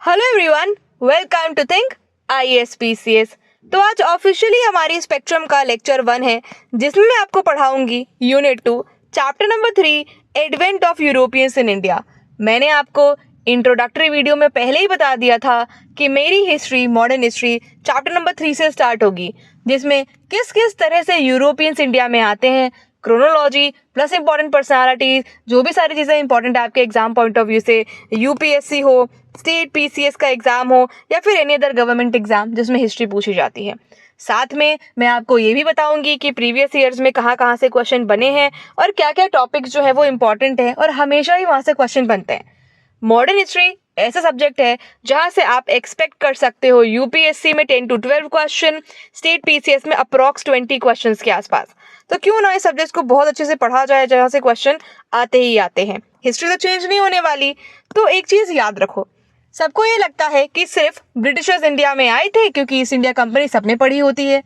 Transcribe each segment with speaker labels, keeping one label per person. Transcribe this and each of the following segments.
Speaker 1: Hello everyone, welcome to think IAS-PCS। तो आज officially हमारी स्पेक्ट्रम का लेक्चर 1 है, जिसमें मैं आपको पढ़ाऊंगी unit 2 chapter number 3 advent of Europeans in India. मैंने आपको इंट्रोडक्टरी वीडियो में पहले ही बता दिया था कि मेरी history, modern history chapter number 3 से स्टार्ट होगी, जिसमें किस किस तरह से यूरोपियंस इंडिया में आते हैं, क्रोनोलॉजी प्लस इंपॉर्टेंट पर्सनालिटीज, जो भी सारी चीज़ें इंपॉर्टेंट है आपके एग्जाम पॉइंट ऑफ व्यू से, यूपीएससी हो, स्टेट PCS का एग्जाम हो या फिर एनी अदर गवर्नमेंट एग्जाम जिसमें हिस्ट्री पूछी जाती है। साथ में मैं आपको ये भी बताऊंगी कि प्रीवियस ईयर्स में कहाँ कहाँ से क्वेश्चन बने हैं और क्या क्या टॉपिक्स जो है वो इंपॉर्टेंट है और हमेशा ही वहाँ से क्वेश्चन बनते हैं। मॉडर्न हिस्ट्री ऐसा सब्जेक्ट है जहां से आप एक्सपेक्ट कर सकते हो यूपीएससी में 10 to 12 क्वेश्चन, स्टेट PCS में अप्रॉक्स 20 क्वेश्चंस के आसपास। तो क्यों ना इस सब्जेक्ट को बहुत अच्छे से पढ़ा जाए जहां से क्वेश्चन आते ही आते हैं। हिस्ट्री तो चेंज नहीं होने वाली। तो एक चीज याद रखो, सबको ये लगता है कि सिर्फ ब्रिटिशर्स इंडिया में आए थे क्योंकि ईस्ट इंडिया कंपनी सबने पढ़ी होती है।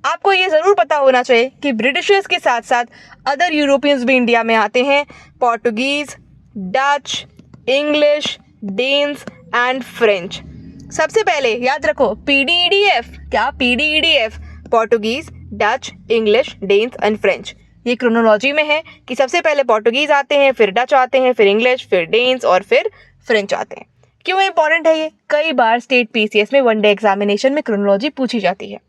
Speaker 1: आपको ये जरूर पता होना चाहिए कि ब्रिटिशर्स के साथ साथ अदर यूरोपियंस भी इंडिया में आते हैं। Portuguese, Dutch, English, Danes and French. सबसे पहले याद रखो PDEDF। क्या? PDEDF, Portuguese, Dutch, English, Danes and French. ये क्रोनोलॉजी में है कि सबसे पहले पोर्टुगीज आते हैं, फिर डच आते हैं, फिर इंग्लिश, फिर डेन्स और फिर फ्रेंच आते हैं। क्यों इंपॉर्टेंट है ये? कई बार स्टेट PCS में वनडे एग्जामिनेशन में क्रोनोलॉजी पूछी जाती है।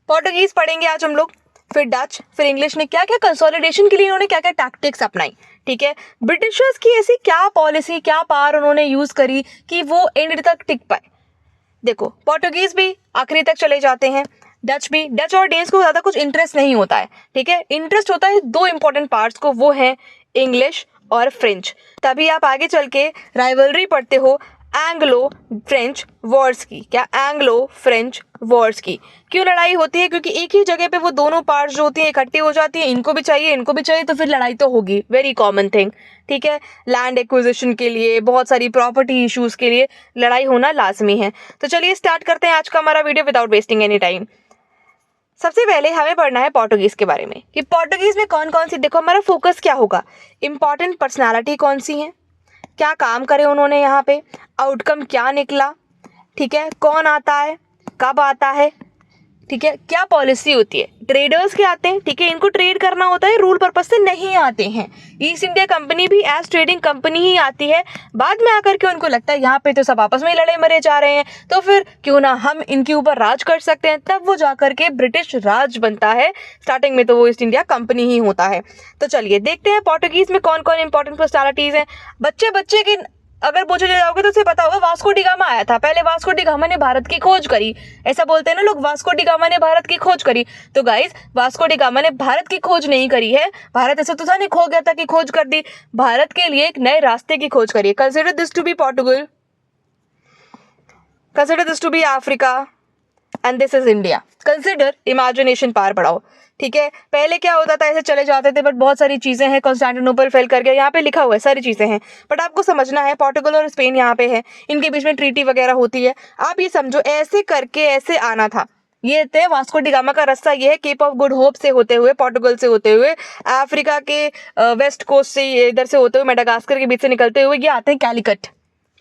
Speaker 1: पोर्टुगीज पढ़ेंगे आज हम लोग, फिर डच, फिर इंग्लिश में क्या क्या कंसोलिडेशन के लिए इन्होंने क्या क्या टैक्टिक्स अपनाई। ठीक है, ब्रिटिशर्स की ऐसी क्या पॉलिसी, क्या पावर उन्होंने यूज करी कि वो एंड तक टिक पाए। देखो, पोर्टुगीज भी आखिरी तक चले जाते हैं, डच भी। डच और डेन्स को ज्यादा कुछ इंटरेस्ट नहीं होता है। ठीक है, इंटरेस्ट होता है दो इंपॉर्टेंट पार्ट्स को, वो है इंग्लिश और फ्रेंच। तभी आप आगे चल के राइवलरी पढ़ते हो एंग्लो फ्रेंच वॉर्स की। क्या? एंग्लो फ्रेंच वॉर्स की। क्यों लड़ाई होती है? क्योंकि एक ही जगह पे वो दोनों पार्ट्स जो होती हैं इकट्ठी हो जाती हैं, इनको भी चाहिए, इनको भी चाहिए, तो फिर लड़ाई तो होगी, वेरी कॉमन थिंग। ठीक है, लैंड एक्विजिशन के लिए, बहुत सारी प्रॉपर्टी इश्यूज के लिए लड़ाई होना लाजमी है। तो चलिए स्टार्ट करते हैं आज का हमारा video without wasting any time. सबसे पहले हमें पढ़ना है पोर्टुगीज के बारे में कि पोर्टुगीज में कौन कौन सी, देखो हमारा फोकस क्या होगा, इंपॉर्टेंट पर्सनालिटी कौन सी है, क्या काम करे उन्होंने यहाँ पे, आउटकम क्या निकला। ठीक है, कौन आता है, कब आता है। ठीक है, क्या पॉलिसी होती है। ट्रेडर्स के आते हैं, ठीक है, इनको ट्रेड करना होता है, रूल पर्पज से नहीं आते हैं। ईस्ट इंडिया कंपनी भी एज ट्रेडिंग कंपनी ही आती है। बाद में आकर के उनको लगता है यहाँ पे तो सब आपस में लड़े मरे जा रहे हैं, तो फिर क्यों ना हम इनके ऊपर राज कर सकते हैं। तब वो जाकर के ब्रिटिश राज बनता है। स्टार्टिंग में तो वो ईस्ट इंडिया कंपनी ही होता है। तो चलिए देखते हैं पोर्टुगीज में कौन कौन इंपॉर्टेंट पर्सनालिटीज हैं। बच्चे की अगर पूछे जाओगे तो उसे पता होगा, वास्को डी गामा आया था पहले। वास्को डी गामा ने भारत की खोज करी, ऐसा बोलते हैं ना लोग, वास्को डी गामा ने भारत की खोज करी। तो गाइस, वास्को डी गामा ने भारत की खोज नहीं करी है। भारत ऐसा तो था नहीं खो गया था कि खोज कर दी। भारत के लिए एक नए रास्ते की खोज करी है। Consider this to be Portugal, consider this to be Africa and this is India. Consider, imagination पार बढ़ाओ। ठीक है, पहले क्या होता था, ऐसे चले जाते थे, बट बहुत सारी चीजें हैं। कॉन्स्टेंटिनोपल फेल कर गया, यहाँ पे लिखा हुआ है, सारी चीजें हैं, बट आपको समझना है पोर्टुगल और स्पेन यहाँ पे है, इनके बीच में ट्रीटी वगैरह होती है। आप ये समझो, ऐसे करके ऐसे आना था। ये थे वास्को डी गामा का रास्ता। ये है केप ऑफ गुड होप से होते हुए, पोर्टुगल से होते हुए, अफ्रीका के वेस्ट कोस्ट से, इधर से होते हुए, मेडागास्कर के बीच से निकलते हुए ये आते हैं कैलिकट।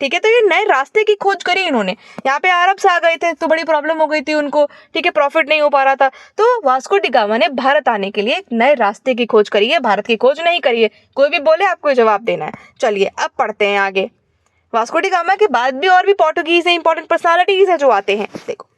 Speaker 1: ठीक है, तो ये नए रास्ते की खोज करी इन्होंने। यहाँ पे अरब्स आ गए थे तो बड़ी प्रॉब्लम हो गई थी उनको। ठीक है, प्रॉफिट नहीं हो पा रहा था, तो वास्को डी गामा ने भारत आने के लिए एक नए रास्ते की खोज करी है, भारत की खोज नहीं करी है। कोई भी बोले आपको जवाब देना है। चलिए अब पढ़ते हैं आगे। वास्को डी गामा के बाद भी और भी पोर्टुगीज है, इंपॉर्टेंट पर्सनालिटीज है जो आते हैं। देखो,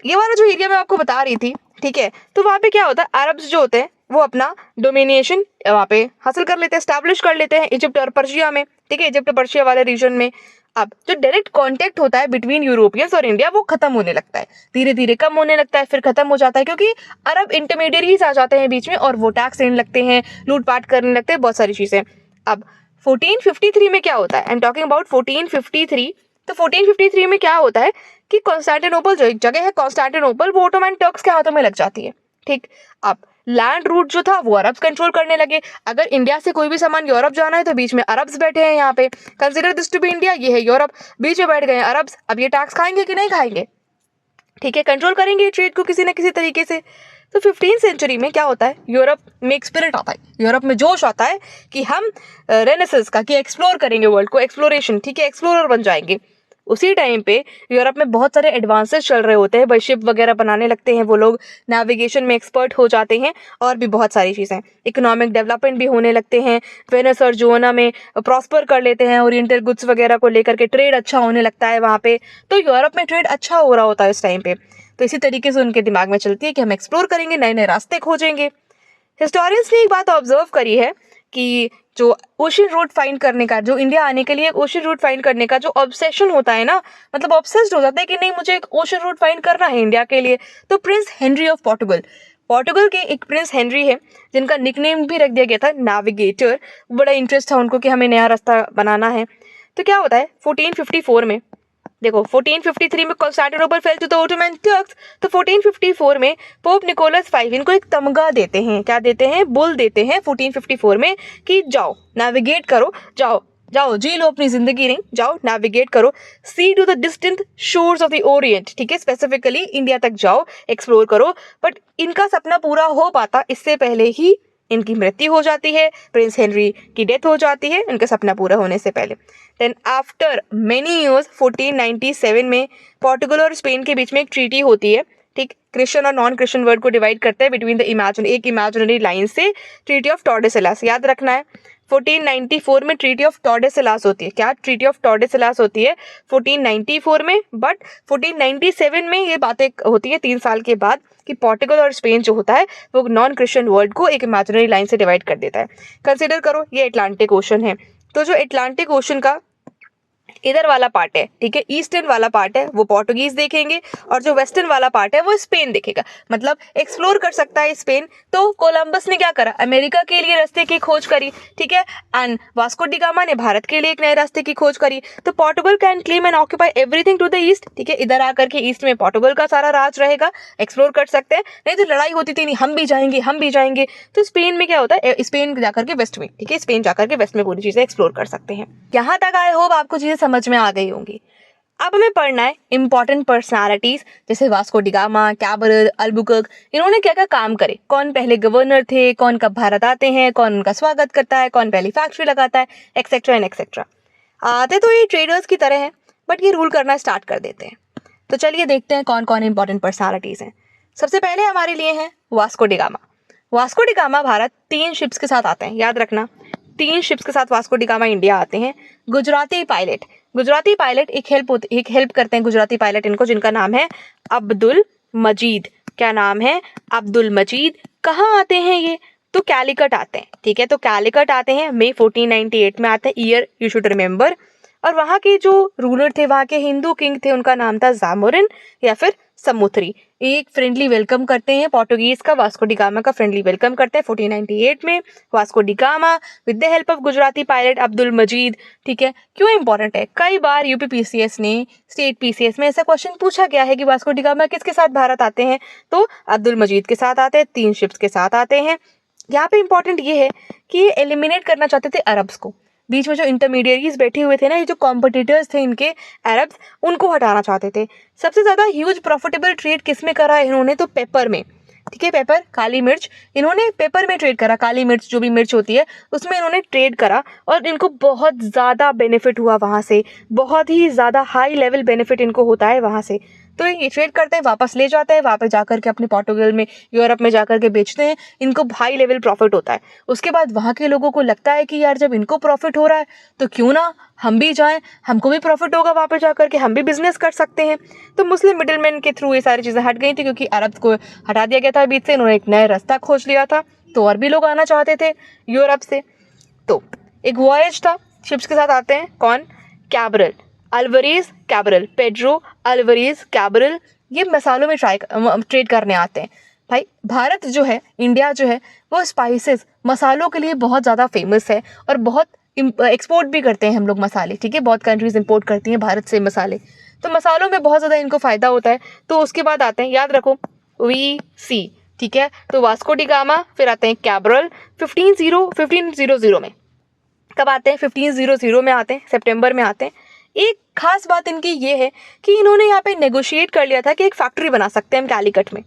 Speaker 1: ये वाला जो एरिया मैं आपको बता रही थी, ठीक है, तो वहाँ पे क्या होता है, अरब्स जो होते हैं वो अपना डोमिनेशन वहाँ पे हासिल कर लेते हैं, स्टैब्लिश कर लेते हैं इजिप्ट और पर्शिया में। ठीक है, इजिप्ट पर्शिया वाले रीजन में। अब जो डायरेक्ट कांटेक्ट होता है बिटवीन यूरोपियंस और इंडिया, वो खत्म होने लगता है, धीरे धीरे कम होने लगता है, फिर खत्म हो जाता है, क्योंकि अरब इंटरमीडिएरीज आ जाते हैं बीच में और वो टैक्स लेने लगते हैं, लूटपाट करने लगते हैं, बहुत सारी चीजें। अब 1453 में क्या होता है, आई एम टॉकिंग अबाउट 1453। तो 1453 में क्या होता है कि कॉन्स्टेंटिनोपल, जो एक जगह है कॉन्स्टेंटिनोपल, वो ओटोमन टर्क्स के हाथों में लग जाती है। ठीक, अब लैंड रूट जो था वो अरब्स कंट्रोल करने लगे। अगर इंडिया से कोई भी सामान यूरोप जाना है तो बीच में अरब्स बैठे हैं यहाँ पे। Consider this to be India, ये है यूरोप, बीच में बैठ गए हैं अरब्स। अब ये टैक्स खाएंगे कि नहीं खाएंगे? ठीक है, कंट्रोल करेंगे ट्रेड को किसी न किसी तरीके से। तो 15th सेंचुरी में क्या होता है, यूरोप में एक स्पिरिट आता है, यूरोप में जोश आता है कि हम रेनेसेंस का, कि एक्सप्लोर करेंगे वर्ल्ड को, एक्सप्लोरेशन, ठीक है, एक्सप्लोरर बन जाएंगे। उसी टाइम पे यूरोप में बहुत सारे एडवांसेस चल रहे होते हैं, भाई शिप वगैरह बनाने लगते हैं वो लोग, नेविगेशन में एक्सपर्ट हो जाते हैं, और भी बहुत सारी चीज़ें, इकोनॉमिक डेवलपमेंट भी होने लगते हैं, वेनिस और जोना में प्रॉस्पर कर लेते हैं, ओरिएंटल गुड्स वगैरह को लेकर के ट्रेड अच्छा होने लगता है वहाँ पे। तो यूरोप में ट्रेड अच्छा हो रहा होता है इस टाइम पे। तो इसी तरीके से उनके दिमाग में चलती है कि हम एक्सप्लोर करेंगे, नए नए रास्ते खोजेंगे। हिस्टोरियंस ने एक बात ऑब्जर्व करी है कि जो ओशन रूट फाइंड करने का, जो इंडिया आने के लिए ओशन रूट फाइंड करने का जो ऑब्सेशन होता है ना, मतलब ऑब्सेस्ड हो जाता है कि नहीं मुझे एक ओशन रूट फाइंड करना है इंडिया के लिए। तो प्रिंस हेनरी ऑफ पोर्टुगल के एक प्रिंस हेनरी है जिनका निकनेम भी रख दिया गया था नेविगेटर। बड़ा इंटरेस्ट था उनको कि हमें नया रास्ता बनाना है। तो क्या होता है 1454 में, देखो 1453 में Constantinople fell to the Ottoman Turks, तो 1454 में पोप निकोलस V इनको एक तमगा देते हैं, क्या देते हैं, बुल देते हैं 1454 में कि जाओ नेविगेट करो, जाओ जाओ जी लो अपनी जिंदगी, नहीं जाओ नेविगेट करो, see to the distant shores of the orient, ठीक है, स्पेसिफिकली इंडिया तक जाओ, एक्सप्लोर करो। बट इनका सपना पूरा हो पाता इससे पहले ही इनकी मृत्यु हो जाती है, प्रिंस हेनरी की डेथ हो जाती है इनका सपना पूरा होने से पहले। देन आफ्टर मेनी ईयर्स 1497 में पोर्टुगल और स्पेन के बीच में एक ट्रीटी होती है, ठीक, क्रिश्चियन और नॉन क्रिश्चियन वर्ड को डिवाइड करते हैं बिटवीन द एक इमेजिनरी लाइन से, ट्रीटी ऑफ टॉर्डेसिलास, याद रखना है। 1494 में ट्रीटी ऑफ टॉर्डेसिलास होती है, क्या ट्रीटी ऑफ टॉर्डेसिलास होती है 1494 में, बट 1497 में ये बातें होती है 3 साल के बाद कि पोर्टुगल और स्पेन जो होता है वो नॉन क्रिश्चियन वर्ल्ड को एक इमेजिनरी लाइन से डिवाइड कर देता है। कंसिडर करो ये अटलांटिक ओशन है, तो जो अटलांटिक ओशन का इधर वाला पार्ट है, ठीक है, ईस्टर्न वाला पार्ट है वो पोर्टुगीज देखेंगे, और जो वेस्टर्न वाला पार्ट है वो स्पेन देखेगा, मतलब एक्सप्लोर कर सकता है स्पेन। तो कोलंबस ने क्या करा, अमेरिका के लिए रास्ते की खोज करी, ठीक है, एंड वास्को डी गामा ने भारत के लिए एक नए रास्ते की खोज करी। तो Portugal can claim and occupy everything to the east, ठीक है, इधर आकर के ईस्ट में पोर्टुगल का सारा राज रहेगा, एक्सप्लोर कर सकते हैं। नहीं तो लड़ाई होती थी, नहीं हम भी जाएंगे हम भी जाएंगे। तो स्पेन में क्या होता है, स्पेन जाकर के वेस्ट में, ठीक है, स्पेन जाकर के वेस्ट में पूरी चीजें एक्सप्लोर कर सकते हैं। यहाँ तक आई होप आपको चीजें समझ में आ गई होंगी। अब हमें पढ़ना है इंपॉर्टेंट पर्सनालिटीज, जैसे Vasco da gamma, Cabral, Albuquerque, इन्होंने क्या क्या काम करे, कौन पहले गवर्नर थे, कौन कब भारत आते हैं, कौन उनका स्वागत करता है, कौन पहली फैक्ट्री लगाता है, एक्सेट्रा एंड एक्सेट्रा। आते तो ये ट्रेडर्स की तरह हैं, बट ये रूल करना स्टार्ट कर देते हैं। तो चलिए देखते हैं कौन कौन इंपॉर्टेंट पर्सनालिटीज हैं। सबसे पहले हमारे लिए हैं Vasco da gamma. Vasco da gamma Bharat 3 ships के साथ आते हैं, याद रखना 3 शिप्स के साथ वास्को डी गामा इंडिया आते हैं। गुजराती पायलट एक हेल्प करते हैं गुजराती पायलट इनको, जिनका नाम है अब्दुल मजीद। क्या नाम है, अब्दुल मजीद। कहाँ आते हैं ये, तो कैलिकट आते हैं, ठीक है, तो कैलिकट आते हैं, मई 1498 में आते हैं, ईयर यू शुड रिमेंबर। और वहाँ के जो रूलर थे, वहाँ के हिंदू किंग थे, उनका नाम था जामोरिन या फिर समुथरी। एक फ्रेंडली वेलकम करते हैं पोर्टुगीज का, वास्को डी गामा का फ्रेंडली वेलकम करते हैं 1498 में। Vasco da Gama with the help of Gujarati pilot Abdul Majid, ठीक है। क्यों इंपॉर्टेंट है, कई बार यूपी पीसीएस ने, स्टेट पीसीएस में ऐसा क्वेश्चन पूछा गया है कि वास्को डी गामा किसके साथ भारत आते हैं, तो अब्दुल मजीद के साथ आते हैं, 3 शिप्स के साथ आते हैं। यहाँ पे इंपॉर्टेंट ये है कि ये एलिमिनेट करना चाहते थे अरब्स को, बीच में जो इंटरमीडिएरीज बैठे हुए थे ना, ये जो कॉम्पिटिटर्स थे इनके अरब्स, उनको हटाना चाहते थे। सबसे ज़्यादा ह्यूज प्रॉफिटेबल ट्रेड किस में करा इन्होंने, तो पेपर में, ठीक है, पेपर, काली मिर्च, इन्होंने पेपर में ट्रेड करा, काली मिर्च जो भी मिर्च होती है उसमें इन्होंने ट्रेड करा, और इनको बहुत ज़्यादा बेनिफिट हुआ वहाँ से, बहुत ही ज़्यादा हाई लेवल बेनिफिट इनको होता है वहाँ से। तो ये ट्रेड करते हैं, वापस ले जाते हैं, वहाँ पे जाकर के अपने पोर्टुगल में, यूरोप में जाकर के बेचते हैं, इनको हाई लेवल प्रॉफिट होता है। उसके बाद वहाँ के लोगों को लगता है कि यार जब इनको प्रॉफिट हो रहा है तो क्यों ना हम भी जाएं, हमको भी प्रॉफिट होगा, वहाँ पे जाकर के हम भी बिजनेस कर सकते हैं। तो मुस्लिम मिडिलमैन के थ्रू ये सारी चीज़ें हट गई थी, क्योंकि अरब को हटा दिया गया था बीच से, इन्होंने एक नया रास्ता खोज लिया था, तो और भी लोग आना चाहते थे यूरोप से। तो एक वॉयज था, शिप्स के साथ आते हैं, कौन, Cabral, Alvares Cabral, Pedro Alvares Cabral, ये मसालों में ट्रेड करने आते हैं। भाई भारत जो है, इंडिया जो है, वो स्पाइसेस, मसालों के लिए बहुत ज़्यादा फेमस है, और बहुत एक्सपोर्ट भी करते हैं हम लोग मसाले, ठीक है, बहुत कंट्रीज इंपोर्ट करती हैं भारत से मसाले, तो मसालों में बहुत ज़्यादा इनको फ़ायदा होता है। तो उसके बाद आते हैं, याद रखो, VC, ठीक है, तो वास्को डी गामा, फिर आते हैं कैबरल 1500 में। कब आते हैं, 1500 में आते हैं, सितंबर में आते हैं। एक खास बात इनकी ये है कि इन्होंने यहाँ पे नेगोशिएट कर लिया था कि एक फैक्ट्री बना सकते हैं हम कैलिकट में।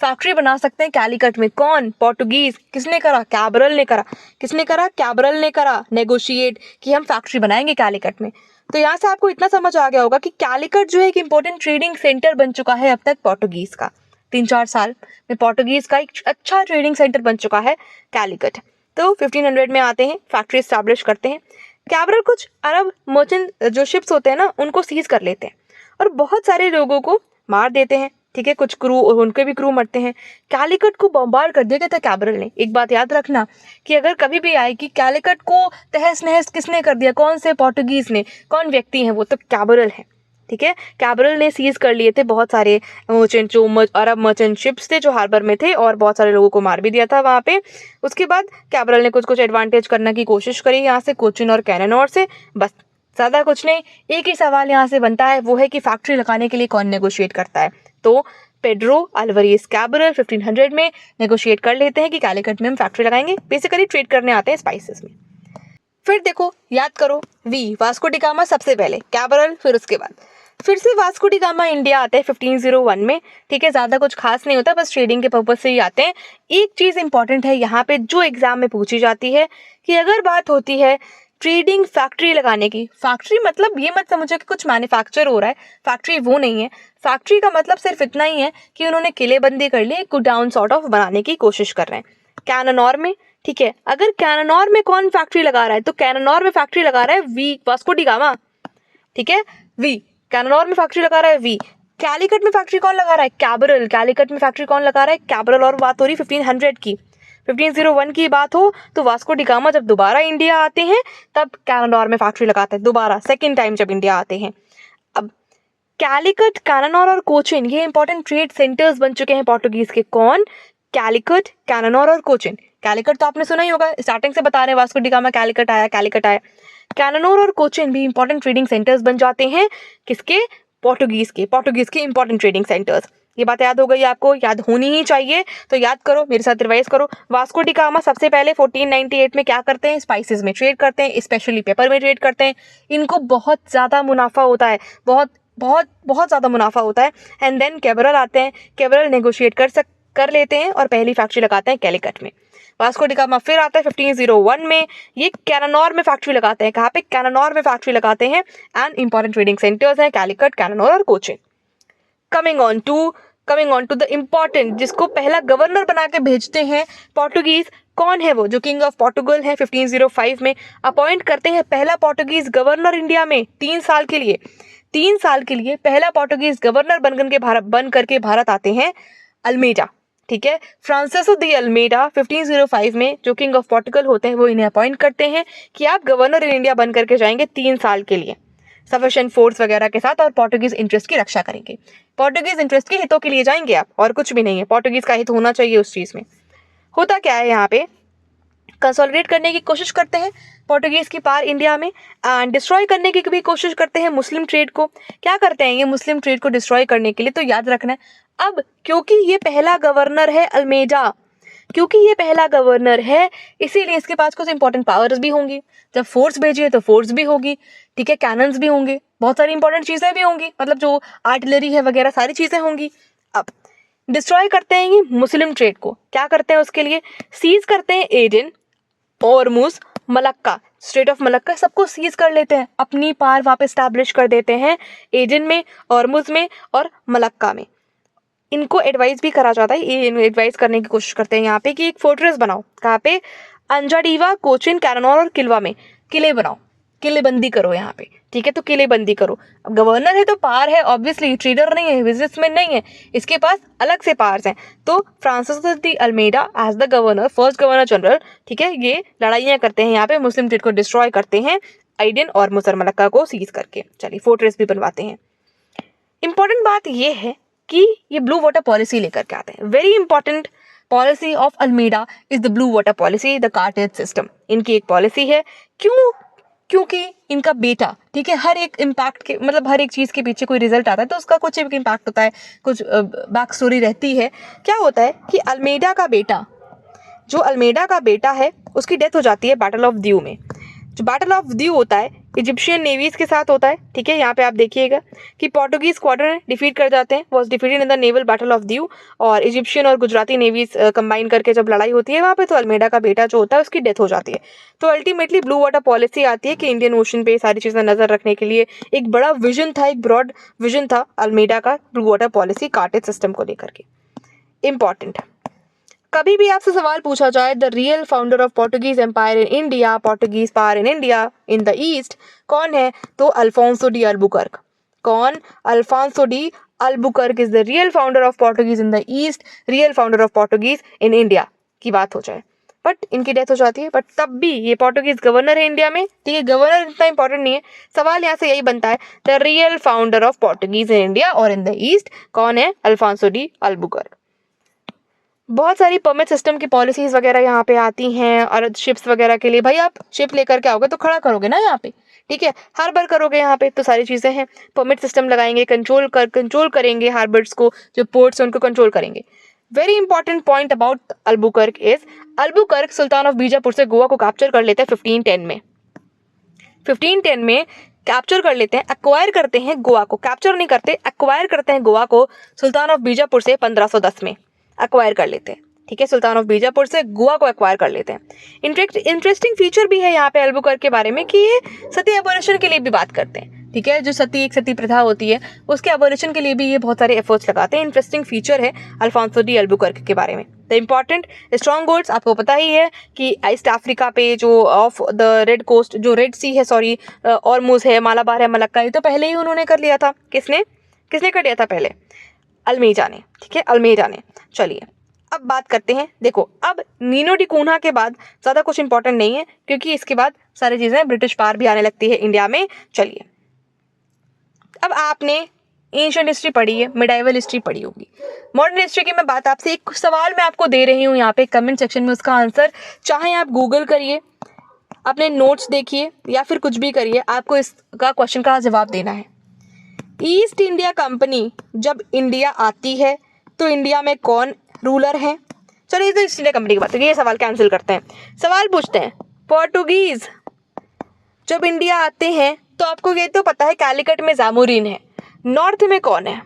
Speaker 1: फैक्ट्री बना सकते हैं कैलिकट में। कौन? पोर्टुगीज। किसने करा? कैब्रल ने करा। किसने करा? कैब्रल ने करा नेगोशिएट कि हम फैक्ट्री बनाएंगे कैलिकट में। तो यहाँ से आपको इतना समझ आ गया होगा कि कैलिकट जो है एक इंपॉर्टेंट ट्रेडिंग सेंटर बन चुका है अब तक पोर्टुगीज का। 3-4 साल में पोर्टुगीज का एक अच्छा ट्रेडिंग सेंटर बन चुका है कैलिकट। तो 1500 में आते हैं, फैक्ट्री स्टैब्लिश करते हैं। कैब्रल कुछ अरब मर्चेंट जो शिप्स होते हैं ना उनको सीज कर लेते हैं और बहुत सारे लोगों को मार देते हैं। ठीक है, कुछ क्रू, उनके भी क्रू मरते हैं। कैलिकट को बम्बार्ड कर दिया गया था कैब्रल ने। एक बात याद रखना कि अगर कभी भी आए कि कैलिकट को तहस नहस किसने कर दिया, कौन से? पोर्टुगीज ने। कौन व्यक्ति है वो? तो कैब्रल है। ठीक है, कैब्रल ने सीज कर लिए थे बहुत सारे मर्चेंट, जो अरब मर्चेंट शिप्स थे जो हार्बर में थे, और बहुत सारे लोगों को मार भी दिया था वहाँ पे। उसके बाद कैब्रल ने कुछ कुछ एडवांटेज करने की कोशिश करी यहाँ से, कोचिन और कैनानोर से, बस ज़्यादा कुछ नहीं। एक ही सवाल यहाँ से बनता है, वो है कि फैक्ट्री लगाने के लिए कौन नेगोशिएट करता है? तो पेड्रो अल्वारेज कैब्रल 1500 में नेगोशिएट कर लेते हैं कि कैलिकट में हम फैक्ट्री लगाएंगे। बेसिकली ट्रेड करने आते हैं स्पाइसेस में। फिर देखो, याद करो, वास्को डी गामा सबसे पहले, कैब्रल फिर उसके बाद फिर से वास्को डी गामा इंडिया आते हैं 1501 में। ठीक है, ज़्यादा कुछ खास नहीं होता, बस ट्रेडिंग के पर्पज से ही आते हैं। एक चीज़ इंपॉर्टेंट है यहाँ पे जो एग्जाम में पूछी जाती है कि अगर बात होती है ट्रेडिंग फैक्ट्री लगाने की, फैक्ट्री मतलब ये मत समझो कि कुछ मैन्युफैक्चर हो रहा है, फैक्ट्री वो नहीं है। फैक्ट्री का मतलब सिर्फ इतना ही है कि उन्होंने किलेबंदी कर ली, गोडाउन सॉर्ट ऑफ बनाने की कोशिश कर रहे हैं कैनानोर में। ठीक है, अगर कैनानोर में कौन फैक्ट्री लगा रहा है? तो कैनानोर में फैक्ट्री लगा रहा है वास्को डी गामा। ठीक है, कैनानोर में फैक्ट्री लगा रहा है कैलिकट में फैक्ट्री कौन लगा रहा है? कैब्रल। कैलिकट में फैक्ट्री कौन लगा रहा है? कैब्रल। और बात हो रही 1500 की, 1501 की बात हो तो वास्को डी गामा जब दोबारा इंडिया आते हैं तब कैनानोर में फैक्ट्री लगाते हैं, दोबारा सेकेंड टाइम जब इंडिया आते हैं। अब कैलिकट, कैनानोर और कोचिन ये इंपॉर्टेंट ट्रेड सेंटर्स बन चुके हैं पोर्टुगीज के। कौन? कैलिकट, कैनानोर और कोचिन। कैलिकट तो आपने सुना ही होगा, स्टार्टिंग से बता रहे हैं वास्को डी गामा कैलिकट आया, कैलिकट आया। कैनानोर और कोचिन भी इंपॉर्टेंट ट्रेडिंग सेंटर्स बन जाते हैं। किसके? पोर्टुगीज के इंपॉर्टेंट ट्रेडिंग सेंटर्स। ये बात याद हो गई आपको, याद होनी ही चाहिए, तो याद करो, मेरे साथ रिवाइज करो। वास्को डी गामा सबसे पहले 1498 में क्या करते हैं? स्पाइसेस में ट्रेड करते हैं, स्पेशली पेपर में ट्रेड करते हैं। इनको बहुत ज़्यादा मुनाफा होता है, बहुत बहुत बहुत ज़्यादा मुनाफा होता है। एंड देन कैब्रल आते हैं, कैब्रल नेगोशिएट कर लेते हैं और पहली फैक्ट्री लगाते हैं कैलिकट में। वास्को डी गामा फिर आता है 1501 में, ये कैनानोर में फैक्ट्री लगाते हैं। कहाँ पे? कैनानोर में फैक्ट्री लगाते हैं। एंड इंपॉर्टेंट ट्रेडिंग सेंटर्स हैं कैलिकट, कैनानोर और Cochin. Coming on to the important, जिसको पहला गवर्नर बना के भेजते हैं पोर्टुगीज। कौन है वो? जो किंग ऑफ पोर्टुगल है, 1505 में अपॉइंट करते हैं पहला पोर्टुगीज गवर्नर इंडिया में 3 साल के लिए। 3 साल के लिए पहला पोर्टुगीज गवर्नर बन करके भारत आते हैं अल्मेडा। ठीक है, फ्रांसिसो दी अल्मेडा 1505 में जो किंग ऑफ पोर्टुगल होते हैं वो इन्हें अपॉइंट करते हैं कि आप गवर्नर इन इंडिया बन करके जाएंगे 3 साल के लिए, सफिशिएंट फोर्स वगैरह के साथ, और पोर्टुगीज इंटरेस्ट की रक्षा करेंगे। पोर्टुगीज इंटरेस्ट के हितों के लिए जाएंगे आप, और कुछ भी नहीं है। पोर्टुगीज का हित होना चाहिए उस चीज़ में। होता क्या है यहाँ पे, कंसोलिडेट करने की कोशिश करते हैं पोर्टुगीज की पार इंडिया में, एंड डिस्ट्रॉय करने की भी कोशिश करते हैं मुस्लिम ट्रेड को। क्या करते हैं ये मुस्लिम ट्रेड को डिस्ट्रॉय करने के लिए? तो याद रखना है, अब क्योंकि ये पहला गवर्नर है अल्मेडा, क्योंकि ये पहला गवर्नर है इसीलिए इसके पास कुछ इंपॉर्टेंट पावर्स भी होंगी। जब फोर्स भेजिए तो फोर्स भी होगी, ठीक है, कैनन्स भी होंगे, बहुत सारी इंपॉर्टेंट चीज़ें भी होंगी, मतलब जो आर्टिलरी है वगैरह सारी चीज़ें होंगी। अब डिस्ट्रॉय करते हैं ये मुस्लिम ट्रेड को। क्या करते हैं उसके लिए? सीज करते हैं Aden, Ormuz, Malacca, strait of Malacca, सबको सीज कर लेते हैं, अपनी पार वापस स्टैब्लिश कर देते हैं एडन में, ओरमुज में और मलक्का में। इनको एडवाइस भी करा जाता है, ये एडवाइस करने की कोशिश करते हैं यहाँ पे कि एक फोर्ट्रेस बनाओ। कहाँ पे? अंजाडीवा, कोचिन, कैनानोर और किलवा में किले बनाओ, किलेबंदी करो यहाँ पे। ठीक है, तो किलेबंदी करो। अब गवर्नर है तो पार है, ऑब्वियसली ट्रेडर नहीं है, बिजनेसमैन नहीं है, इसके पास अलग से पार्स हैं। तो Francis de Almeida as the governor, first governor general, ठीक है, ये लड़ाइयाँ करते हैं यहाँ पे, मुस्लिम ट्रेड को डिस्ट्रॉय करते हैं आइडन और मुसर मलक्का को सीज करके। चलिए, फोर्ट्रेस भी बनवाते हैं। इंपॉर्टेंट बात ये है कि ये ब्लू वाटर पॉलिसी लेकर के आते हैं। Very important policy of Almeida is the blue water policy, the cartaz system. इनकी एक पॉलिसी है। क्यों? क्योंकि इनका बेटा, ठीक है, हर एक इम्पैक्ट के, मतलब हर एक चीज़ के पीछे कोई रिजल्ट आता है तो उसका कुछ एक इम्पैक्ट होता है, कुछ बैक स्टोरी रहती है। क्या होता है कि अल्मेडा का बेटा, जो अल्मेडा का बेटा है, उसकी डेथ हो जाती है बैटल ऑफ द्यू में। जो बैटल ऑफ द्यू होता है इजिप्शियन नेवीज के साथ होता है, ठीक है। यहाँ पे आप देखिएगा कि पोर्टुगीज स्क्वाड्रन डिफीट कर जाते हैं, was defeated in the naval battle of Diu, और इजिप्शियन और गुजराती नेवीज कंबाइन करके जब लड़ाई होती है वहाँ पे, तो अल्मेडा का बेटा जो होता है उसकी डेथ हो जाती है। तो अल्टीमेटली ब्लू वाटर पॉलिसी आती है कि इंडियन ओशन पे सारी चीज़ें नजर रखने के लिए एक बड़ा विजन था, एक ब्रॉड विजन था अल्मेडा का blue water policy cartaz system को लेकर के। इंपॉर्टेंट, कभी भी आपसे सवाल पूछा जाए the real founder of Portuguese empire in India, Portuguese power in India in the east कौन है, तो अल्फोंसो डी अल्बुकर्क। कौन? Alfonso de Albuquerque is the real founder of Portuguese in the east, real founder of Portuguese in India की बात हो जाए, but इनकी death हो जाती है। बट तब भी ये पोर्टुगीज गवर्नर है इंडिया में, ठीक है। गवर्नर इतना इंपॉर्टेंट नहीं है, सवाल यहाँ से यही बनता है the real founder of Portuguese in India और इन द ईस्ट कौन है, अल्फोंसो डी अल्बुकर्क। बहुत सारी परमिट सिस्टम की पॉलिसीज वगैरह यहाँ पे आती हैं, और शिप्स वगैरह के लिए भाई आप शिप लेकर के आओगे तो खड़ा करोगे ना यहाँ पे, ठीक है, हार्बर करोगे यहाँ पे, तो सारी चीज़ें हैं। परमिट सिस्टम लगाएंगे, कंट्रोल करेंगे हार्बर्स को, जो पोर्ट्स हैं उनको कंट्रोल करेंगे। Very important point about Albuquerque is Albuquerque Sultan of Bijapur से गोवा को कैप्चर कर लेते हैं 1510 में। 1510 में कैप्चर कर लेते हैं, एक्वायर करते हैं गोवा को, कैप्चर नहीं करते, एक्वायर करते हैं गोवा को सुल्तान ऑफ बीजापुर से 1510 में एक्वायर कर लेते हैं, ठीक है। सुल्तान ऑफ बीजापुर से गोवा को एक्वायर कर लेते हैं। इंटरेस्टिंग फीचर भी है यहाँ पे अल्बुकर्क के बारे में कि ये सती एबोलिशन के लिए भी बात करते हैं, ठीक है। जो एक सती प्रथा होती है उसके एबोलिशन के लिए भी ये बहुत सारे एफर्ट्स लगाते हैं। इंटरेस्टिंग फीचर है अल्फोंसो डी अल्बुकर्क के बारे में। द इम्पॉर्टेंट स्ट्रॉन्ग होल्ड्स आपको पता ही है कि ईस्ट अफ्रीका पे जो ऑफ द रेड कोस्ट, जो रेड सी है, सॉरी, ऑरमुज है, मालाबार है, मलक्का, ये तो पहले ही उन्होंने कर लिया था। किसने कर लिया था पहले? अल्मेजा ने, ठीक है, अल्मेजा ने। चलिए अब बात करते हैं, देखो अब नीनो डी कून्हा के बाद ज़्यादा कुछ इंपॉर्टेंट नहीं है, क्योंकि इसके बाद सारी चीज़ें ब्रिटिश पावर भी आने लगती है इंडिया में। चलिए अब आपने एंशिएंट हिस्ट्री पढ़ी है, मिडाइवल हिस्ट्री पढ़ी होगी, मॉडर्न हिस्ट्री की मैं बात आपसे, एक सवाल मैं आपको दे रही हूँ यहाँ पे कमेंट सेक्शन में, उसका आंसर चाहे आप गूगल करिए, अपने नोट्स देखिए, या फिर कुछ भी करिए, आपको इसका क्वेश्चन का जवाब देना है। ईस्ट इंडिया कंपनी जब इंडिया आती है तो इंडिया में कौन रूलर है? चलिए तो ईस्ट इंडिया कंपनी की बात है, ये सवाल कैंसिल करते हैं। सवाल पूछते हैं, पोर्टुगीज जब इंडिया आते हैं तो आपको ये तो पता है कैलिकट में जामोरिन है, नॉर्थ में कौन है?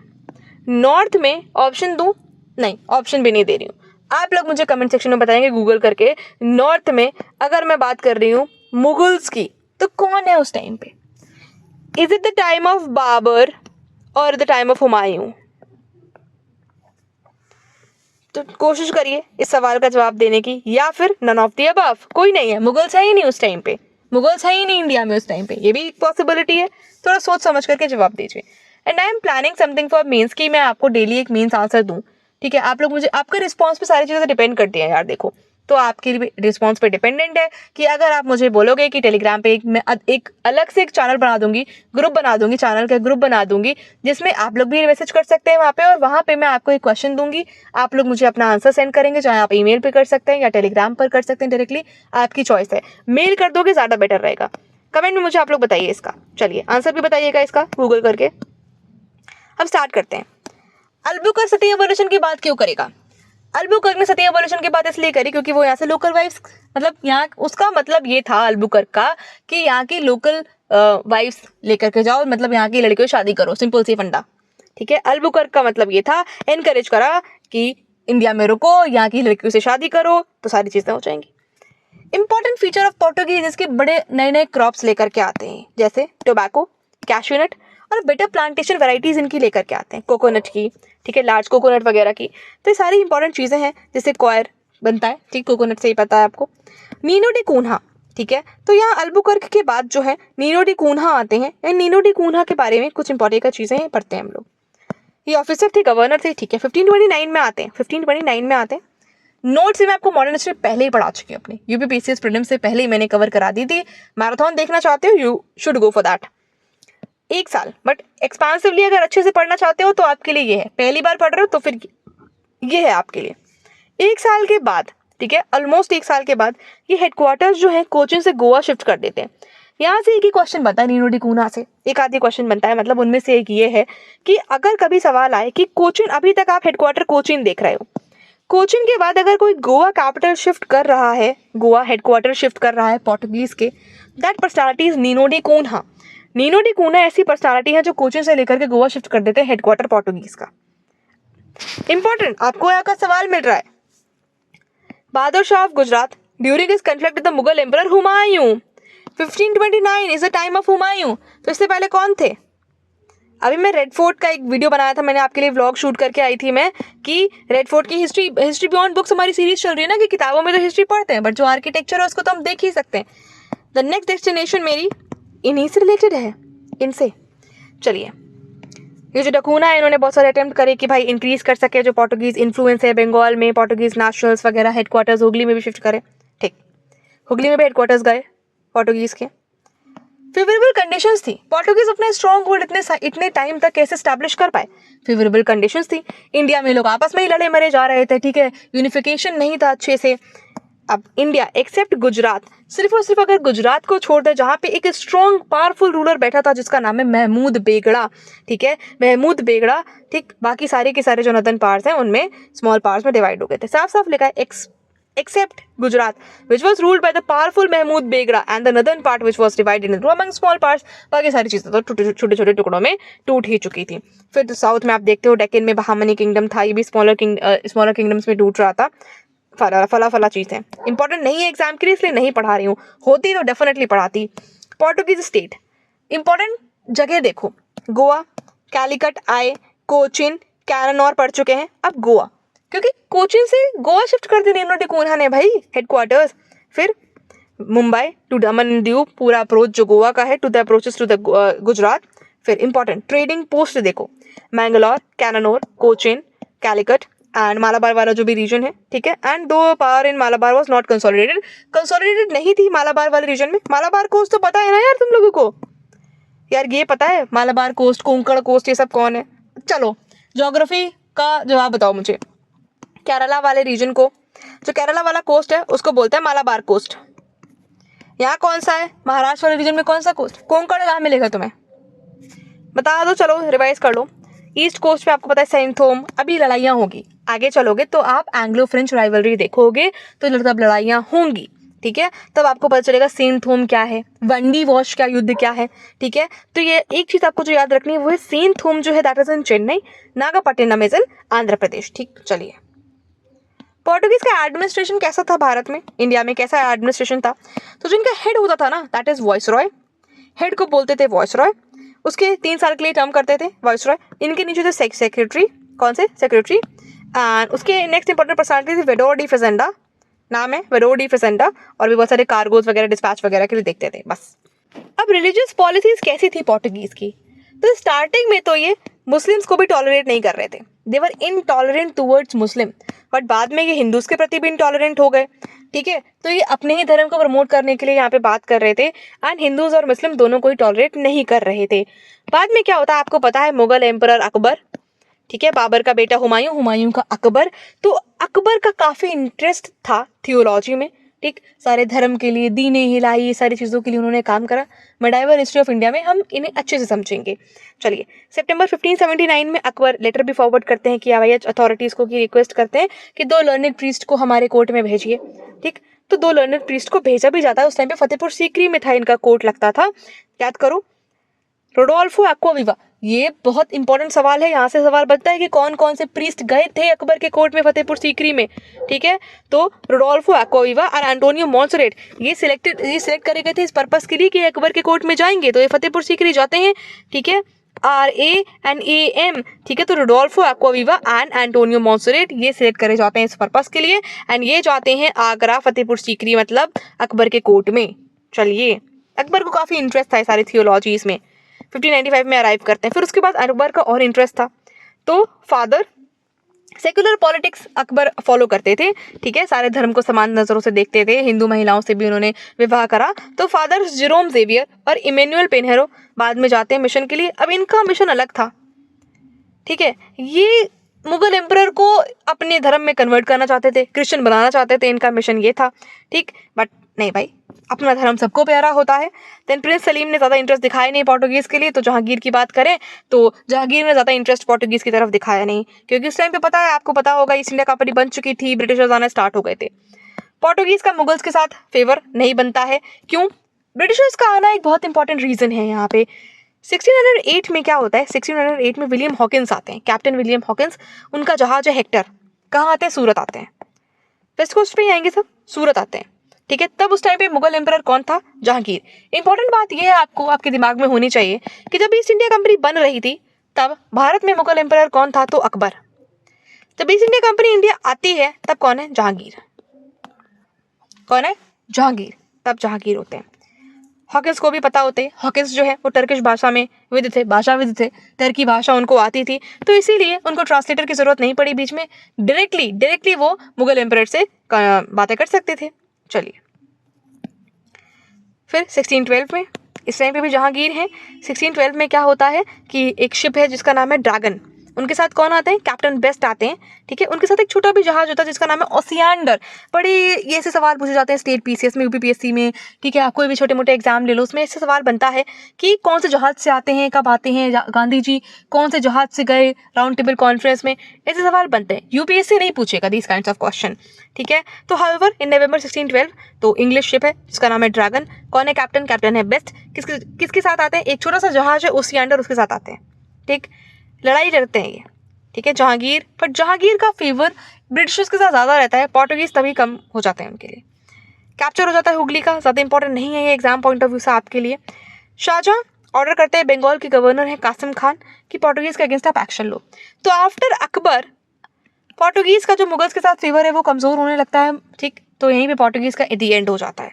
Speaker 1: नॉर्थ में ऑप्शन दूं? नहीं, ऑप्शन भी नहीं दे रही हूँ, आप लोग मुझे कमेंट सेक्शन में बताएंगे गूगल करके। नॉर्थ में अगर मैं बात कर रही हूँ मुगल्स की, तो कौन है उस टाइम पे? Is it the time of Babur और द टाइम ऑफ हुमायूं? तो कोशिश करिए इस सवाल का जवाब देने की, या फिर नन ऑफ द अबव, कोई नहीं है, मुगल्स है ही नहीं उस टाइम पे, मुगल्स है ही नहीं इंडिया में उस टाइम पे, ये भी एक पॉसिबिलिटी है। थोड़ा सोच समझ करके जवाब दीजिए। And I am planning something for means, कि मैं आपको डेली एक मीन्स आंसर दूं, ठीक है। आप लोग मुझे, आपका रिस्पॉन्स पे सारी चीज़ें डिपेंड करती है यार, देखो तो आपके रिस्पॉन्स पे डिपेंडेंट है कि अगर आप मुझे बोलोगे कि टेलीग्राम पे मैं एक अलग से एक चैनल बना दूंगी, ग्रुप बना दूंगी, चैनल का ग्रुप बना दूंगी, जिसमें आप लोग भी मैसेज कर सकते हैं वहाँ पे, और वहाँ पे मैं आपको एक क्वेश्चन दूंगी, आप लोग मुझे अपना आंसर सेंड करेंगे, चाहे आप ईमेल पे कर सकते हैं या टेलीग्राम पर कर सकते हैं डायरेक्टली, आपकी चॉइस है। मेल कर दोगे ज़्यादा बेटर रहेगा। कमेंट में मुझे आप लोग बताइए इसका, चलिए आंसर भी बताइएगा इसका गूगल करके। अब स्टार्ट करते हैं। अल्बुकर्क सती एबोलिशन की बात क्यों करेगा? अल्बुकर्क ने सती एबोलिशन की बात इसलिए करी क्योंकि वो यहाँ से लोकल वाइफ्स, मतलब यहाँ उसका मतलब ये था अल्बुकर्क का कि यहाँ की लोकल वाइफ्स लेकर के जाओ, मतलब यहाँ की लड़कियों शादी करो, सिंपल सी फंडा, ठीक है। अल्बुकर्क का मतलब ये था, एनकरेज करा कि इंडिया में रुको, यहाँ की लड़कियों से शादी करो तो सारी चीज़ें हो जाएंगी। इंपॉर्टेंट फीचर ऑफ पोर्टुगीज, इसके बड़े नए नए क्रॉप्स लेकर के आते हैं, जैसे टोबैको, कैश्यूनट और बेटर प्लांटेशन वैरायटीज इनकी लेकर के आते हैं, कोकोनट की, ठीक है, लार्ज कोकोनट वगैरह की। तो ये सारी इंपॉर्टेंट चीज़ें हैं, जैसे कॉयर बनता है, ठीक, कोकोनट से ही पता है आपको। नीनो डी कून्हा, ठीक है, तो यहाँ अल्बुकर्क के बाद जो है नीनो डी कून्हा आते हैं। नीनो डी कून्हा के बारे में कुछ इंपॉर्टेंट चीज़ें पढ़ते हैं हम लोग। ये ऑफिसर थे, गवर्नर थे, ठीक है, 1529 में आते हैं, 1529 में आते हैं। नोट्स मैं आपको मॉडर्न हिस्ट्री पहले ही पढ़ा चुकी हूँ अपने यूपीपीसीएस प्रीलिम्स से पहले ही मैंने कवर करा दी थी। मैराथन देखना चाहते हो, you should go for that. एक साल, बट एक्सपांसिवली अगर अच्छे से पढ़ना चाहते हो तो आपके लिए ये है, पहली बार पढ़ रहे हो तो फिर ये है आपके लिए। एक साल के बाद, ठीक है, ऑलमोस्ट एक साल के बाद ये हेडक्वार्टर्स जो है कोचिन से गोवा शिफ्ट कर देते हैं। यहाँ से एक ही क्वेश्चन बनता है, नीनो डी कून्हा से एक आधी क्वेश्चन बनता है, मतलब उनमें से एक ये है कि अगर कभी सवाल आए कि कोचिन, अभी तक आप हेडक्वार्टर कोचिन देख रहे हो, कोचिन के बाद अगर कोई गोवा कैपिटल शिफ्ट कर रहा है, गोवा हेडक्वार्टर शिफ्ट कर रहा है पोर्टुगीज के, that personality is Nino da Cunha. Nino da Cunha ऐसी पर्सनालिटी है जो कोचीन से लेकर के गोवा शिफ्ट कर देते हैं हेडक्वार्टर पोर्टुगीज का। इंपॉर्टेंट, आपको यहाँ का सवाल मिल रहा है। Bahadur Shah of Gujarat during his conflict with the Mughal emperor Humayun, 1529 is the time of Humayun. तो इससे पहले कौन थे? अभी मैं रेड फोर्ट का एक वीडियो बनाया था, मैंने आपके लिए व्लॉग शूट करके आई थी मैं, कि रेड फोर्ट की हिस्ट्री बियॉन्ड बुक्स हमारी सीरीज चल रही है ना, कि किताबों में तो हिस्ट्री पढ़ते हैं बट जो आर्किटेक्चर है उसको तो हम देख ही सकते हैं। द नेक्स्ट डेस्टिनेशन मेरी इन्हीं से रिलेटेड है, इनसे। चलिए, ये जो डकूना है इन्होंने बहुत सारे अटेम्प्ट करे कि भाई इंक्रीज कर सके जो पोर्टुगीज इन्फ्लुएंस है बंगाल में, पोर्टुगीज नेशनल्स वगैरह हेडक्वार्टर्स हुगली में भी शिफ्ट करे। ठीक, हुगली में भी हेडक्वार्टर्स गए पोर्टुगीज के। फेवरेबल कंडीशंस थी, पोर्टुगीज अपना स्ट्रॉन्ग होल्ड इतने टाइम तक कैसे स्टैब्लिश कर पाए? फेवरेबल कंडीशंस थी। इंडिया में लोग आपस में ही लड़े मरे जा रहे थे, ठीक है, यूनिफिकेशन नहीं था अच्छे से। अब इंडिया एक्सेप्ट गुजरात, सिर्फ और सिर्फ अगर गुजरात को छोड़ दे जहाँ पे एक स्ट्रॉन्ग पावरफुल रूलर बैठा था जिसका नाम है महमूद बेगड़ा, ठीक है, महमूद बेगड़ा, ठीक, बाकी सारे के सारे जो नदन पार्ट्स हैं उनमें स्मॉल पार्ट्स में डिवाइड हो गए थे। साफ साफ लिखा है except Gujarat, which was ruled by the powerful Mahmud Begra, and the northern part which was divided into among small parts। बाकी सारी चीजें तो छोटे छोटे टुकड़ों में टूट ही चुकी थी। फिर तो साउथ में आप देखते हो डेक्कन में बहामनी किंगडम था, ये भी स्मॉलर किंगडम्स में टूट रहा था। फला चीजें इंपॉर्टेंट नहीं है एग्जाम के लिए, इसलिए नहीं पढ़ा रही हूँ, होती तो डेफिनेटली पढ़ाती। पोर्टुगीज स्टेट, इंपॉर्टेंट जगह देखो, गोवा, कैलिकट आए, कोचिन, कैरनौर पढ़ चुके हैं, अब गोवा, क्योंकि कोचिन से गोवा शिफ्ट कर दी नीनो डी कून्हा ने भाई हेडक्वार्टर्स। फिर मुंबई टू दमन एंड दीव, पूरा अप्रोच जो गोवा का है to the approaches to the Gujarat. फिर इंपॉर्टेंट ट्रेडिंग पोस्ट देखो, मैंगलोर, कैननौर, कोचिन, कैलिकट एंड मालाबार वाला जो भी रीजन है, ठीक है। And though power in Malabar was not consolidated नहीं थी मालाबार वाले रीजन में। मालाबार कोस्ट तो पता है ना यार तुम लोगों को, यार ये पता है मालाबार कोस्ट, कोंकण कोस्ट, ये सब कौन है? चलो ज्योग्राफी का जवाब बताओ मुझे। केरला वाले रीजन को, जो केरला वाला कोस्ट है उसको बोलते हैं मालाबार कोस्ट। यहाँ कौन सा है? महाराष्ट्र वाले रीजन में कौन सा कोस्ट? कोंकण कहाँ मिलेगा तुम्हें? बता दो, चलो रिवाइज कर लो। ईस्ट कोस्ट पे आपको पता है सेंट थोम, अभी लड़ाइयाँ होगी, आगे चलोगे तो आप एंग्लो फ्रेंच राइवलरी देखोगे तो तब लड़ाइयाँ होंगी, ठीक है, तब आपको पता चलेगा सेंट थोम क्या है, वंडी वॉश क्या युद्ध क्या है, ठीक है। तो ये एक चीज आपको जो याद रखनी है वो है सेंट थोम जो है that is in Chennai, Nagapattinam is in Andhra Pradesh. ठीक, चलिए पोर्टुगीज का एडमिनिस्ट्रेशन कैसा था भारत में, इंडिया में कैसा एडमिनिस्ट्रेशन था? तो जिनका हेड होता था ना दैट इज वॉइसरॉय, हेड को बोलते थे वॉइसरॉय, उसके 3 साल के लिए टर्म करते थे वॉइसरॉय। इनके नीचे थे सेक्रेटरी, कौन से सेक्रेटरी, एंड उसके नेक्स्ट इंपॉर्टेंट पर्सनालिटी थी वेडोर डी फेजेंडा, नाम है वेडोर डी फेजेंडा, और भी बहुत सारे कार्गोज वगैरह डिस्पैच वगैरह के लिए देखते थे बस। अब रिलीजियस पॉलिसीज कैसी थी पोर्टुगीज की? तो स्टार्टिंग में तो ये मुस्लिम्स को भी टॉलरेट नहीं कर रहे थे, दे वर इनटॉलरेंट टुवर्ड्स मुस्लिम, बट बाद में ये हिंदूज के प्रति भी इनटॉलरेंट हो गए, ठीक है। तो ये अपने ही धर्म को प्रमोट करने के लिए यहाँ पे बात कर रहे थे, एंड हिंदूज और मुस्लिम दोनों को ही टॉलरेट नहीं कर रहे थे। बाद में क्या होता है आपको पता है, मुगल एम्परर अकबर, ठीक है, बाबर का बेटा हुमायूं, हुमायूं का अकबर। तो अकबर का काफी इंटरेस्ट था थियोलॉजी में, ठीक, सारे धर्म के लिए, दीन इलाही, सारी चीज़ों के लिए उन्होंने काम करा। मेडाइवल हिस्ट्री ऑफ इंडिया में हम इन्हें अच्छे से समझेंगे। चलिए, सितंबर 1579 में अकबर लेटर भी फॉरवर्ड करते हैं कि आवाज अथॉरिटीज़ को की रिक्वेस्ट करते हैं कि 2 लर्नेड प्रीस्ट को हमारे कोर्ट में भेजिए, ठीक। तो 2 लर्नेड प्रीस्ट को भेजा भी जाता है। उस टाइम पे फतेहपुर सीकरी में था इनका कोर्ट लगता था, याद करो, रोडोल्फो एक्वाविवा। ये बहुत इंपॉर्टेंट सवाल है, यहाँ से सवाल बनता है कि कौन कौन से प्रीस्ट गए थे अकबर के कोर्ट में फतेहपुर सीकरी में, ठीक है। तो रोडोल्फो एक्वाविवा और एंटोनियो मॉन्सरेट ये सिलेक्ट करे गए थे इस पर्पस के लिए कि अकबर के कोर्ट में जाएंगे, तो ये फतेहपुर सीकरी जाते हैं, ठीक है, RANAM, ठीक है। तो रोडोल्फो एक्वाविवा एंड एंटोनियो मॉन्सरेट ये सिलेक्ट करे जाते हैं इस पर्पस के लिए, एंड ये जाते हैं आगरा फतेहपुर सीकरी मतलब अकबर के कोर्ट में। चलिए, अकबर को काफ़ी इंटरेस्ट था सारी थियोलॉजीज में। 1595 में अराइव करते हैं। फिर उसके बाद अकबर का और इंटरेस्ट था, तो father secular politics Akbar follow करते थे, ठीक है, सारे धर्म को समान नज़रों से देखते थे, हिंदू महिलाओं से भी उन्होंने विवाह करा। तो फादर जेरोम जेवियर और इमेनुअल पेनहेरो बाद में जाते हैं मिशन के लिए। अब इनका मिशन अलग था, ठीक है, ये मुगल एम्परर को अपने धर्म में कन्वर्ट करना चाहते थे, क्रिश्चियन बनाना चाहते थे, इनका मिशन ये था, ठीक। बट नहीं भाई, अपना धर्म सबको प्यारा होता है। देन प्रिंस सलीम ने ज़्यादा इंटरेस्ट दिखाया नहीं पोर्टुगीज़ के लिए। तो जहांगीर की बात करें तो जहांगीर ने ज़्यादा इंटरेस्ट पोर्टुगीज़ की तरफ दिखाया नहीं, क्योंकि उस टाइम पे पता है, आपको पता होगा, ईस्ट इंडिया कंपनी बन चुकी थी, ब्रिटिशर्स आना स्टार्ट हो गए थे। पोर्टुगीज़ का मुगल्स के साथ फेवर नहीं बनता है, क्यों? ब्रिटिशर्स का आना एक बहुत इंपॉर्टेंट रीज़न है यहाँ पे। 1608 में क्या होता है, 1608 में विलियम हॉकिंस आते हैं, कैप्टन विलियम हॉकिंस, उनका जहाज है हेक्टर, कहाँ आते हैं, सूरत आते हैं, वेस्ट कोस्ट पे ही आएंगे सब, सूरत आते हैं, ठीक है। तब उस टाइम पे मुगल एम्परर कौन था, जहांगीर। इंपॉर्टेंट बात यह है आपको आपके दिमाग में होनी चाहिए कि जब ईस्ट इंडिया कंपनी बन रही थी तब भारत में मुगल एम्परर कौन था, तो अकबर। जब ईस्ट इंडिया कंपनी इंडिया आती है तब कौन है, जहांगीर। कौन है, जहांगीर, तब जहांगीर होते हैं। हॉकिंस को भी पता होते हैं, हॉकिंस जो है वो टर्किश भाषा में विद थे, भाषाविद थे, टर्की भाषा उनको आती थी, तो इसीलिए उनको ट्रांसलेटर की जरूरत नहीं पड़ी बीच में, डायरेक्टली वो मुगल एम्परर से बातें कर सकते थे। चलिए फिर 1612 में, इस टाइम पे भी जहांगीर हैं। 1612 में क्या होता है कि एक शिप है जिसका नाम है ड्रैगन, उनके साथ कौन आते हैं, कैप्टन बेस्ट आते हैं, ठीक है। उनके साथ एक छोटा भी जहाज होता है जिसका नाम है ओसियांडर। बड़े ये ऐसे सवाल पूछे जाते हैं स्टेट पीसीएस में, यूपीपीएससी में, ठीक है। आप कोई भी छोटे मोटे एग्जाम ले लो, उसमें ऐसे सवाल बनता है कि कौन से जहाज से आते हैं, कब आते हैं, गांधी जी कौन से जहाज से गए राउंड टेबल कॉन्फ्रेंस में, ऐसे सवाल बनते हैं। यूपीएससी नहीं पूछेगा दिस काइंड्स ऑफ क्वेश्चन, ठीक है। तो हाउएवर इन नवंबर 1612 तो इंग्लिश शिप है जिसका नाम है ड्रैगन, कौन है कैप्टन, कैप्टन है बेस्ट, किसके साथ आते हैं, एक छोटा सा जहाज है ओसियांडर, उसके साथ आते हैं, ठीक। लड़ाई लड़ते हैं ये, ठीक है, जहांगीर। पर जहांगीर का फेवर ब्रिटिशर्स के साथ ज़्यादा रहता है, पोर्टुगीज तभी कम हो जाते हैं उनके लिए। कैप्चर हो जाता है हुगली का, ज़्यादा इंपॉर्टेंट नहीं है ये एग्जाम पॉइंट ऑफ व्यू से आपके लिए। शाहजहां ऑर्डर करते हैं, बंगाल के गवर्नर है कासिम खान कि पोर्टुगीज के अगेंस्ट आप एक्शन लो। तो आफ्टर अकबर पोर्टुगीज का जो मुगल्स के साथ फेवर है वो कमज़ोर होने लगता है, ठीक। तो यहीं पे पोर्टुगीज का एट द एंड हो जाता है,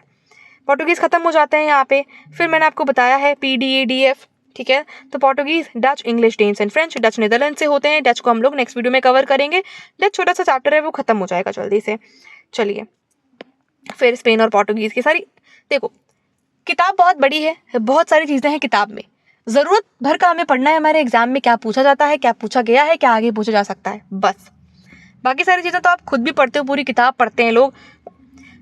Speaker 1: पोर्टुगीज खत्म हो जाते हैं यहाँ पे। फिर मैंने आपको बताया है PDADF, ठीक है। तो Portuguese, Dutch, English, Danes and French. Dutch Netherland से होते हैं, डच को हम लोग नेक्स्ट वीडियो में कवर करेंगे, डच छोटा सा चैप्टर है वो खत्म हो जाएगा जल्दी से। चलिए फिर स्पेन और पोर्टुगीज की सारी, देखो किताब बहुत बड़ी है, बहुत सारी चीज़ें हैं किताब में, ज़रूरत भर का हमें पढ़ना है हमारे एग्जाम में क्या पूछा जाता है, क्या पूछा गया है, क्या आगे पूछा जा सकता है, बस। बाकी सारी चीज़ें तो आप खुद भी पढ़ते हो, पूरी किताब पढ़ते हैं लोग।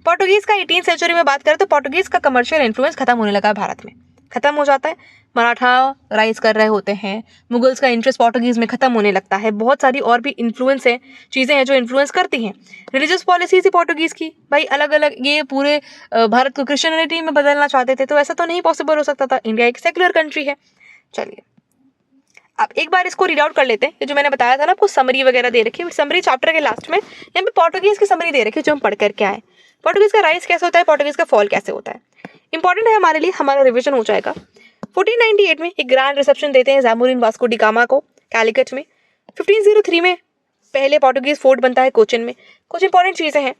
Speaker 1: पोर्टुगीज़ का 18th सेंचुरी में बात करें तो पोर्टुगीज़ का कमर्शियल इन्फ्लुएंस खत्म होने लगा है भारत में, खत्म हो जाता है। मराठा राइज कर रहे होते हैं, मुगल्स का इंटरेस्ट पोर्टुगीज़ में खत्म होने लगता है। बहुत सारी और भी इन्फ्लुएंस है, चीज़ें हैं जो इन्फ्लुएंस करती हैं। रिलीजियस पॉलिसीज थी पोर्टुगीज़ की, भाई अलग अलग, ये पूरे भारत को क्रिश्चियनिटी में बदलना चाहते थे, तो ऐसा तो नहीं पॉसिबल हो सकता था, इंडिया एक सेक्युलर कंट्री है। चलिए अब एक बार इसको रीड आउट कर लेते हैं, जो मैंने बताया था ना आपको, समरी वगैरह दे रखी है, समरी चैप्टर के लास्ट में यहाँ पे पोर्टुगीज़ की समरी दे रखी है जो हम पढ़ करके आए। पोर्टुगीज़ का राइज कैसे होता है, पोर्टुगीज़ का फॉल कैसे होता है, इंपॉर्टेंट है हमारे लिए, हमारा रिविजन हो जाएगा। 1498 में एक ग्रैंड रिसेप्शन देते हैं ज़ैमुरिन वास्को डी गामा को कैलिकट में। 1503 में पहले पोर्टुगीज़ फोर्ट बनता है कोचिन में। कुछ इंपॉर्टेंट चीज़ें हैं,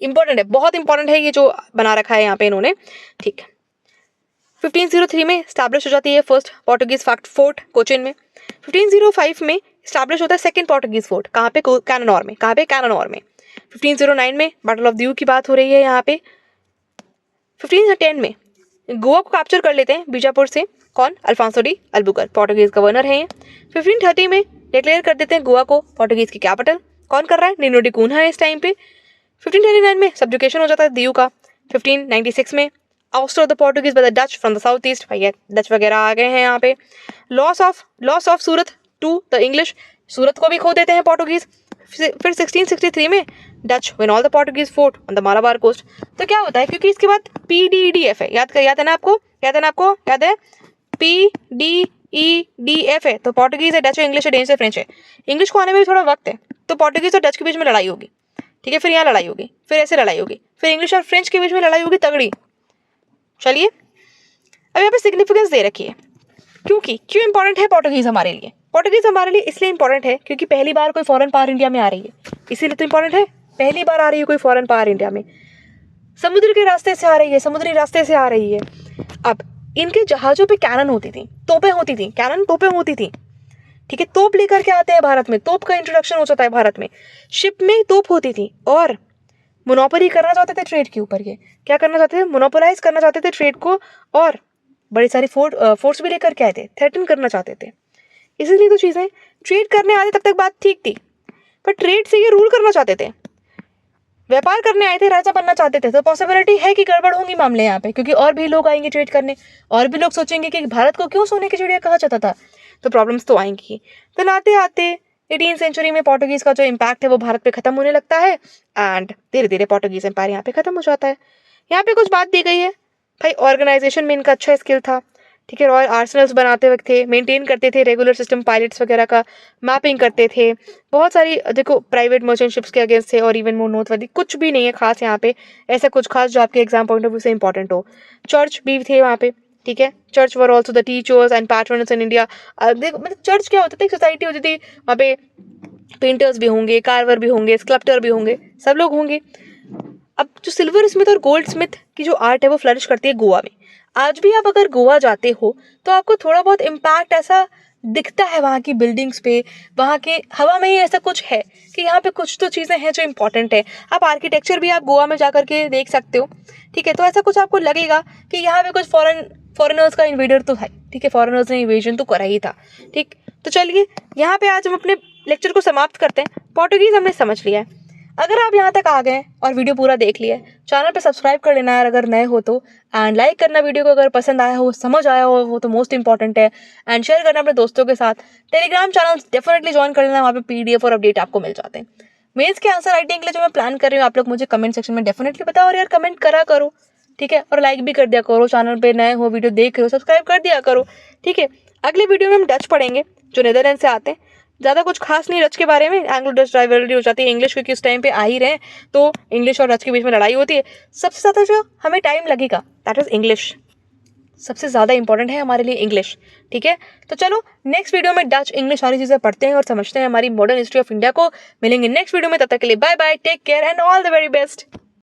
Speaker 1: इंपॉर्टेंट है, बहुत इंपॉर्टेंट है ये जो बना रखा है यहाँ पे इन्होंने, ठीक है। 1503 में स्टैब्लिश हो जाती है फर्स्ट पोर्टुगीज़ फोर्ट कोचिन में। 1505 में स्टैब्लिश होता है सेकंड पोर्टुगीज़ फोर्ट, कहाँ पे, कैनानौर में, कहाँ पे, कैनानौर में। 1509 में बैटल ऑफ द्यू की बात हो रही है यहाँ पे। 1510 में गोवा को कैप्चर कर लेते हैं बीजापुर से, कौन, Alfonso de Albuquerque, Portuguese governor हैं। 1530 में डिक्लेयर कर देते हैं गोवा को पोर्टुगीज़ की कैपिटल, कौन कर रहा है, निनो डी कून्हा है इस टाइम पे। 1529 में सब्जुकेशन हो जाता है दीव का। 1596 में ouster of the Portuguese by the Dutch from the south east, भैया डच वगैरह आ गए हैं यहाँ पे। Loss of Surat to the English, Surat को भी खो देते हैं पोर्टुगीज। फिर 1663 में Dutch win all the Portuguese fort on the Malabar coast. तो क्या होता है, क्योंकि इसके बाद PDEDF है, याद है ना आपको, याद है PDEDF है, तो पोर्टुगीज है, डच है, इंग्लिश है, डेनिश है, फ्रेंच है। इंग्लिश को आने में भी थोड़ा वक्त है, तो पोर्टुगीज और डच के बीच में लड़ाई होगी, ठीक है। फिर यहाँ लड़ाई होगी, फिर ऐसे लड़ाई होगी, फिर इंग्लिश और फ्रेंच के बीच में लड़ाई होगी तगड़ी। चलिए अब यहाँ पे सिग्निफिकेंस दे रखी है, क्यों इंपॉर्टेंट है पोर्टुगीज़ हमारे लिए। पोर्टुगीज़ हमारे लिए इसलिए इंपॉर्टेंट है क्योंकि पहली बार कोई फॉरेन पावर इंडिया में आ रही है, इसीलिए तो इंपॉर्टेंट है, पहली बार आ रही है कोई फॉरेन पावर इंडिया में, समुद्र के रास्ते से आ रही है, समुद्री रास्ते से आ रही है। अब इनके जहाज़ों पे कैनन होती थी, तोपें होती थी, कैनन तोपें होती थी, ठीक है। तोप लेकर के आते हैं भारत में, तोप का इंट्रोडक्शन हो जाता है भारत में, शिप में तोप होती थी, और मोनोपोली करना चाहते थे ट्रेड के ऊपर, ये क्या करना चाहते थे, मोनोपोलाइज करना चाहते थे ट्रेड को, और बड़ी सारी फोर्स भी लेकर के आए थे, थ्रेटन करना चाहते थे। इसीलिए तो चीज़ें ट्रेड करने आए तब तक बात ठीक थी, पर ट्रेड से ये रूल करना चाहते थे, व्यापार करने आए थे, राजा बनना चाहते थे, तो पॉसिबिलिटी है कि गड़बड़ होंगी मामले यहाँ पे, क्योंकि और भी लोग आएंगे ट्रेड करने, और भी लोग सोचेंगे कि भारत को क्यों सोने की चिड़िया कहा जाता था, तो प्रॉब्लम्स तो आएंगी। तो आते आते 18th सेंचुरी में पोर्टुगीज़ का जो इम्पैक्ट है वो भारत पे खत्म होने लगता है, एंड धीरे धीरे पोर्टुगीज़ एम्पायर यहाँ पे खत्म हो जाता है। यहाँ पे कुछ बात दी गई है, भाई ऑर्गेनाइजेशन में इनका अच्छा स्किल था, ठीक है। रॉयल आर्सेनल्स बनाते वक्त थे, मेंटेन करते थे रेगुलर सिस्टम पायलट्स वगैरह का, मैपिंग करते थे, बहुत सारी देखो प्राइवेट मर्चेंट शिप्स के अगेंस्ट थे और इवन मोर नोटवर्दी कुछ भी नहीं है खास यहाँ पे, ऐसा कुछ खास जो आपके एग्जाम पॉइंट ऑफ व्यू से इंपॉर्टेंट हो। चर्च भी थे वहाँ पे, ठीक है। Church were also the teachers and patrons in India. देखो मतलब चर्च क्या होता था, एक सोसाइटी होती थी, वहाँ पे पेंटर्स भी होंगे, कार्वर भी होंगे, स्कल्प्टर भी होंगे, सब लोग होंगे। अब जो सिल्वर स्मिथ और गोल्ड स्मिथ की जो आर्ट है वो फ्लरिश करती है गोवा में। आज भी आप अगर गोवा जाते हो तो आपको थोड़ा बहुत इम्पैक्ट ऐसा दिखता है वहाँ की बिल्डिंग्स पे, वहाँ के हवा में ही ऐसा कुछ है कि यहाँ पे कुछ तो चीज़ें हैं जो इम्पोर्टेंट है। आप आर्किटेक्चर भी आप गोवा में जा करके देख सकते हो, ठीक है। तो ऐसा कुछ आपको लगेगा कि यहाँ पे कुछ फॉरेनर्स का इन्वेडर तो है, ठीक है, फॉरेनर्स ने इन्वेजन तो करा ही था, ठीक। तो चलिए यहाँ पे आज हम अपने लेक्चर को समाप्त करते हैं। पोर्टुगीज़ हमने समझ लिया है। अगर आप यहाँ तक आ गए और वीडियो पूरा देख लिया, चैनल पे सब्सक्राइब कर लेना यार अगर नए हो तो, एंड लाइक करना वीडियो को अगर पसंद आया हो, समझ आया हो, वो तो मोस्ट इंपॉर्टेंट है, एंड शेयर करना अपने दोस्तों के साथ। टेलीग्राम चैनल डेफिनेटली ज्वाइन कर लेना, वहाँ पे PDF और अपडेट आपको मिल जाते हैं। मेंस के आंसर राइटिंग के लिए जो मैं प्लान कर रही हूँ, आप लोग मुझे कमेंट सेक्शन में डेफिनेटली बताओ, और यार कमेंट करा करो, ठीक है, और लाइक भी कर दिया करो। चैनल पे नए हो, वीडियो देख रहे हो, सब्सक्राइब कर दिया करो, ठीक है। अगले वीडियो में हम डच पढ़ेंगे जो नीदरलैंड से आते हैं। ज़्यादा कुछ खास नहीं डच के बारे में, एंग्लो डच राइवलरी हो जाती है इंग्लिश, क्योंकि उस टाइम पे आ ही रहे हैं तो इंग्लिश और डच के बीच में लड़ाई होती है। सबसे ज़्यादा जो हमें टाइम लगेगा दैट इज़ इंग्लिश, सबसे ज़्यादा इंपॉर्टेंट है हमारे लिए इंग्लिश, ठीक है। तो चलो नेक्स्ट वीडियो में डच इंग्लिश सारी चीज़ें पढ़ते हैं और समझते हैं हमारी मॉडर्न हिस्ट्री ऑफ इंडिया को। मिलेंगे नेक्स्ट वीडियो में, तब तक के लिए bye bye, take care and all the very best.